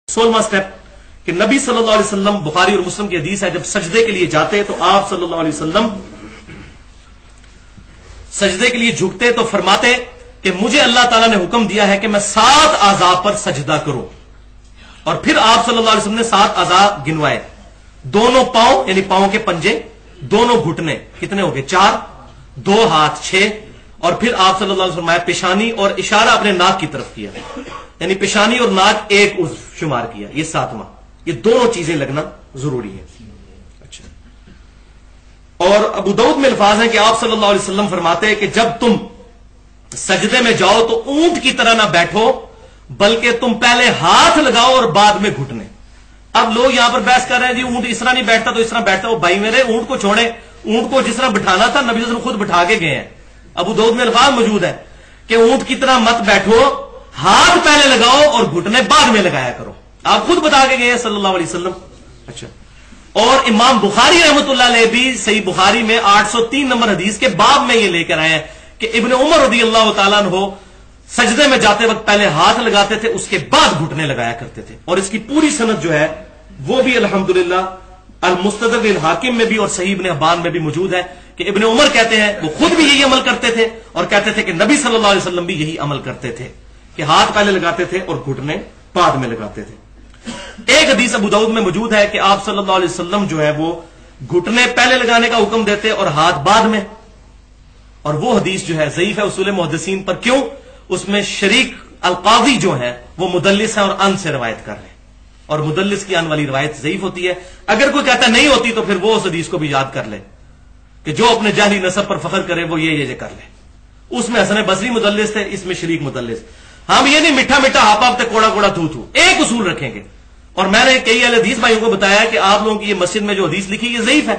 16वां step कि नबी सल्लल्लाहु अलैहि वसल्लम, बुखारी और मुस्लिम की हदीस है, जब सजदे के लिए जाते तो आप सल्लल्लाहु अलैहि वसल्लम सजदे के लिए झुकते तो फरमाते कि मुझे अल्लाह ताला ने हुक्म दिया है कि मैं 7 आज़ा पर सजदा करूं। और फिर आप सल्लल्लाहु अलैहि वसल्लम ने 7 आज़ा गिनवाए। दोनों पांव यानी पांव के पंजे, दोनों घुटने कितने हो गए 4, 2 हाथ 6, और फिर आप सल्लल्लाहु अलैहि वसल्लम पेशानी और इशारा अपने नाक की तरफ किया, यानी पेशानी और नाक एक उज़्व शुमार किया, ये 7वां। ये दोनों चीजें लगना जरूरी है। अच्छा, और अबू दाऊद में अल्फाज है कि आप सल्लल्लाहु अलैहि वसल्लम फरमाते हैं कि जब तुम सजदे में जाओ तो ऊंट की तरह ना बैठो, बल्कि तुम पहले हाथ लगाओ और बाद में घुटने। अब लोग यहां पर बहस कर रहे हैं जी ऊंट इस तरह नहीं बैठता तो इस तरह बैठता। वो भाई मेरे, ऊंट को छोड़े, ऊंट को जिस तरह बिठाना था नबी वसल्लम खुद बिठा के गए हैं। अबू दाऊद में अल्फाज मौजूद है कि ऊंट की तरह मत बैठो, हाथ पहले लगाओ और घुटने बाद में लगाया करो। आप खुद बता के गए हैं सल्लल्लाहु अलैहि वसल्लम। अच्छा, और इमाम बुखारी रहमतुल्लाह अलैह भी सही बुखारी में 803 नंबर हदीस के बाब में ये लेकर आए हैं कि इब्ने उमर रज़ियल्लाहु ताला अन्हु सजदे में जाते वक्त पहले हाथ लगाते थे, उसके बाद घुटने लगाया करते थे। और इसकी पूरी सनद जो है वो भी अल्हम्दुलिल्लाह अल-मुस्तदरक अल-हाकिम में भी और सही इब्ने हिब्बान में भी मौजूद है कि इब्ने उमर कहते हैं वो खुद भी यही अमल करते थे और कहते थे कि नबी सल्लल्लाहु अलैहि वसल्लम भी यही अमल करते थे कि हाथ पहले लगाते थे और घुटने बाद में लगाते थे। एक हदीस अबू दाऊद में मौजूद है कि आप सल्लल्लाहु अलैहि वसल्लम जो है वो घुटने पहले लगाने का हुक्म देते और हाथ बाद में। और वो हदीस जो है ज़ईफ है उसूल मुहद्दिसीन पर। क्यों? उसमें शरीक अल-काज़ी जो है वो मुदल्लिस है और अन से रवायत कर रहे हैं, और मुदल्लिस की अन वाली रवायत ज़ईफ होती है। अगर कोई कहता नहीं होती तो फिर वो उस हदीस को भी याद कर ले कि जो अपने जाहली नसब पर फख्र करे वो ये कर ले। उसमें हसन बसरी मुदल्लिस थे, इसमें शरीक मुदल्लिस। हम ये नहीं मिठा मिठा हापा हफ्ते कोड़ा कोड़ा थू थू, एक उसूल रखेंगे। और मैंने कई अहले हदीस भाइयों को बताया कि आप लोगों की ये मस्जिद में जो हदीस लिखी ये ज़ईफ है।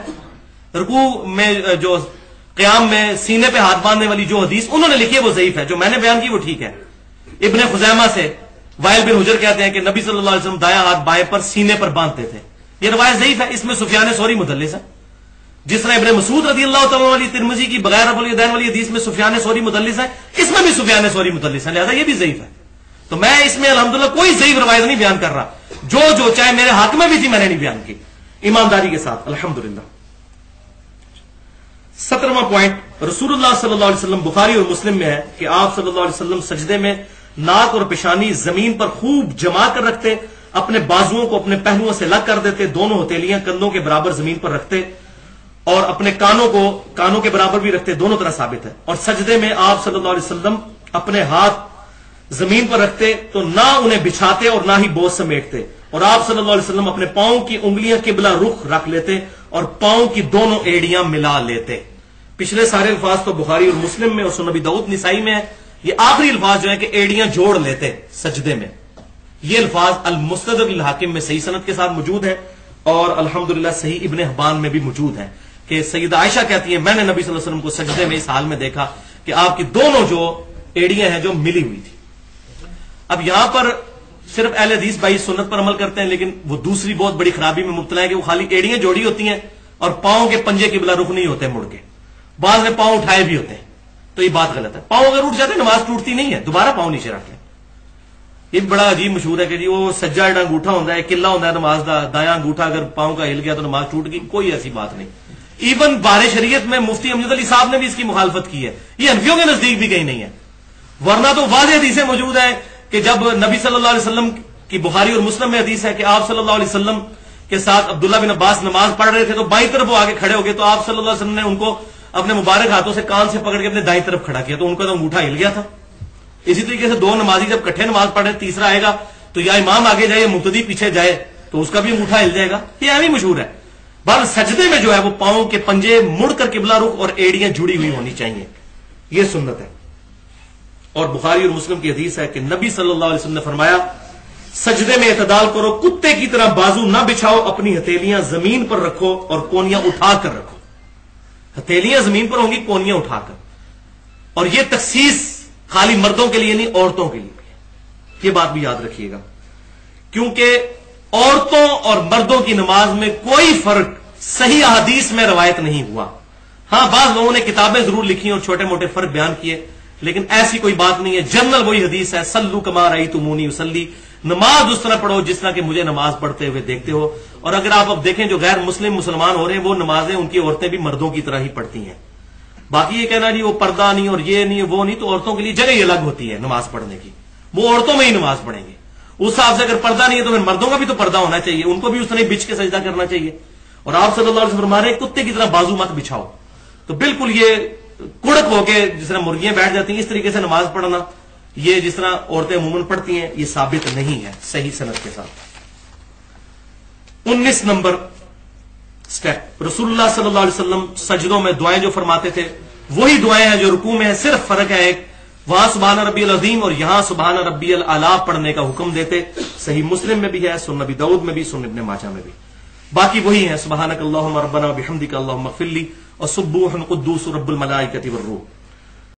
रुकू में जो क़याम में सीने पे हाथ बांधने वाली जो हदीस उन्होंने लिखी है वो ज़ईफ है, जो मैंने बयान की वो ठीक है। इब्ने खुज़ैमा से वाइल बिन हुजर कहते हैं कि नबी सल्लल्लाहु अलैहि वसल्लम दायां हाथ बाएं पर सीने पर बांधते थे। ये रवायत ज़ईफ है, इसमें सुफियान सौरी मुदल्लिस है। जिस तरह इब्ने मसूद रज़ियल्लाहु तआला वाली तिरमिज़ी की बगैर रफ़ुल यदैन वाली हदीस में सुफियान सौरी मुदल्लिस है, इसमें भी सुफियान सौरी मुदल्लिस है, लिहाजा ये भी ज़ईफ है। तो मैं इसमें अल्हम्दुलिल्लाह कोई ज़ईफ रवायत नहीं बयान कर रहा, जो चाहे मेरे हाथ में भी थी मैंने नहीं बयान की, ईमानदारी के साथ अल्हम्दुलिल्लाह। 17वां पॉइंट रसूलुल्लाह सल्लल्लाहु अलैहि वसल्लम, बुखारी और मुस्लिम में है कि आप सल्लल्लाहु अलैहि वसल्लम सजदे में नाक और पेशानी जमीन पर खूब जमा कर रखते, अपने बाजुओं को अपने पहलुओं से अलग कर देते, दोनों हथेलियां कंधों के बराबर जमीन पर रखते और अपने कानों को कानों के बराबर भी रखते, दोनों तरह साबित है। और सजदे में आप सल्लल्लाहु अलैहि वसल्लम अपने हाथ जमीन पर रखते तो ना उन्हें बिछाते और ना ही बोझ समेटते। और आप सल्लल्लाहु अलैहि वसल्लम अपने पांव की उंगलियां किबला रुख रख लेते और पांव की दोनों एड़ियां मिला लेते। पिछले सारे अल्फाज तो बुखारी और मुस्लिम में और सुनन अबी दाऊद निसाई में है। ये आखिरी अल्फाज जो है कि एड़ियां जोड़ लेते सजदे में, ये अल्फाज अल-मुस्तदरक अल-हाकिम में सही सनद के साथ मौजूद है और अल्हम्दुलिल्लाह सही इब्ने हिब्बान में भी मौजूद है कि सैयदा आयशा कहती है मैंने नबी सल्लल्लाहु अलैहि वसल्लम को सजदे में इस हाल में देखा कि आपकी दोनों जो एड़ियां हैं जो मिली हुई थी। अब यहां पर सिर्फ अहले हदीस भाई सुन्नत पर अमल करते हैं, लेकिन वो दूसरी बहुत बड़ी खराबी में मुब्तला है कि वो खाली एड़ियां जोड़ी होती हैं और पांव के पंजे किबला रुख नहीं होते मुड़ के, बाद में पांव उठाए भी होते हैं। तो ये बात गलत है। पांव अगर उठ जाते नमाज टूटती नहीं है, दोबारा पांव नीचे रख लें। ये बड़ा अजीब मशहूर है कि जी वो सज्जा जेड़ा अंगूठा होता है किला होता है नमाज का, दायां अंगूठा अगर पांव का हिल गया तो नमाज टूट गई। कोई ऐसी बात नहीं। इवन बारे शरीयत में मुफ्ती अमजद अली साहब ने भी इसकी मुखालफत की है, ये हनफियों के नजदीक भी कहीं नहीं है। वरना तो वाज़ेह हदीसें मौजूद है कि जब नबी सल्लल्लाहु अलैहि वसल्लम की बुखारी और मुस्लिम में हदीस है कि आप सल्लल्लाहु अलैहि वसल्लम के साथ अब्दुल्लाह बिन अब्बास नमाज पढ़ रहे थे तो बाईं तरफ वो आगे खड़े हो गए, तो आप सल्लल्लाहु अलैहि वसल्लम ने उनको अपने मुबारक हाथों से कान से पकड़ के अपने दाईं तरफ खड़ा किया तो उनका तो अंगूठा हिल गया था। इसी तरीके से दो नमाजी जब इकट्ठे नमाज पढ़े, तीसरा आएगा तो या इमाम आगे जाए या मुक्तदी पीछे जाए तो उसका भी अंगूठा हिल जाएगा। ये ऐसी मशहूर है। बल सजदे में जो है वो पांव के पंजे मुड़कर किबला रुख और एड़ियां जुड़ी हुई होनी चाहिए, ये सुन्नत है। और बुखारी और मुस्लिम की हदीस है कि नबी सल्लल्लाहु अलैहि वसल्लम ने फरमाया सजदे में इतदाल करो, कुत्ते की तरह बाजू ना बिछाओ, अपनी हथेलियां जमीन पर रखो और कोनियां उठाकर रखो। हथेलियां जमीन पर होंगी, कोनियां उठाकर। और यह तखसीस खाली मर्दों के लिए नहीं, औरतों के लिए भी। यह बात भी याद रखिएगा, क्योंकि औरतों और मर्दों की नमाज में कोई फर्क सही अहादीस में रवायत नहीं हुआ। हां, बाज लोगों ने किताबें जरूर लिखी और छोटे मोटे फर्क बयान किए, लेकिन ऐसी कोई बात नहीं है। जनरल वही हदीस है, सल्लू कमा रअयतुमूनी उसल्ली, نماز اس طرح پڑھو جس طرح کہ مجھے نماز پڑھتے ہوئے دیکھتے ہو. اور اگر آپ اب دیکھیں جو غیر مسلم مسلمان ہو رہے ہیں وہ نمازیں ان کی عورتیں بھی مردوں کی طرح ہی پڑھتی ہیں. باقی یہ کہنا نہیں وہ پردہ نہیں اور یہ نہیں وہ نہیں، تو عورتوں کے لیے جگہ ہی الگ ہوتی ہے نماز پڑھنے کی، وہ عورتوں میں ہی نماز پڑھیں گے. اس حساب سے اگر پردہ نہیں ہے تو پھر مردوں کا بھی تو پردہ ہونا چاہیے، ان کو بھی اس طرح بچھ کے سجدہ کرنا چاہیے. اور آپ صلی اللہ علیہ وسلم فرما رہے ہیں کتے کی طرح بازو مت بچھاؤ. تو بالکل یہ کڑک ہو کے جس طرح مرغیاں بیٹھ جاتی ہیں اس طریقے سے نماز پڑھنا، یہ جس طرح عورتیں عموماً پڑھتی ہیں، یہ ثابت نہیں ہے صحیح سند کے ساتھ. 19 نمبر سٹیپ، رسول اللہ صلی اللہ علیہ وسلم سجدوں میں دعائیں جو فرماتے تھے وہی دعائیں ہیں جو رکوع میں ہیں، صرف فرق ہے ایک، وہاں سبحان ربی العظیم اور یہاں سبحان ربی الاعلی پڑھنے کا حکم دیتے. صحیح مسلم میں بھی ہے، سنن نبی داؤد میں بھی، سنن ابن ماجہ میں بھی. باقی وہی ہیں سبحانک اللہم ربنا وبحمدک اللہم اغفر لی اور سبوح قدوس رب الملائکۃ والروح.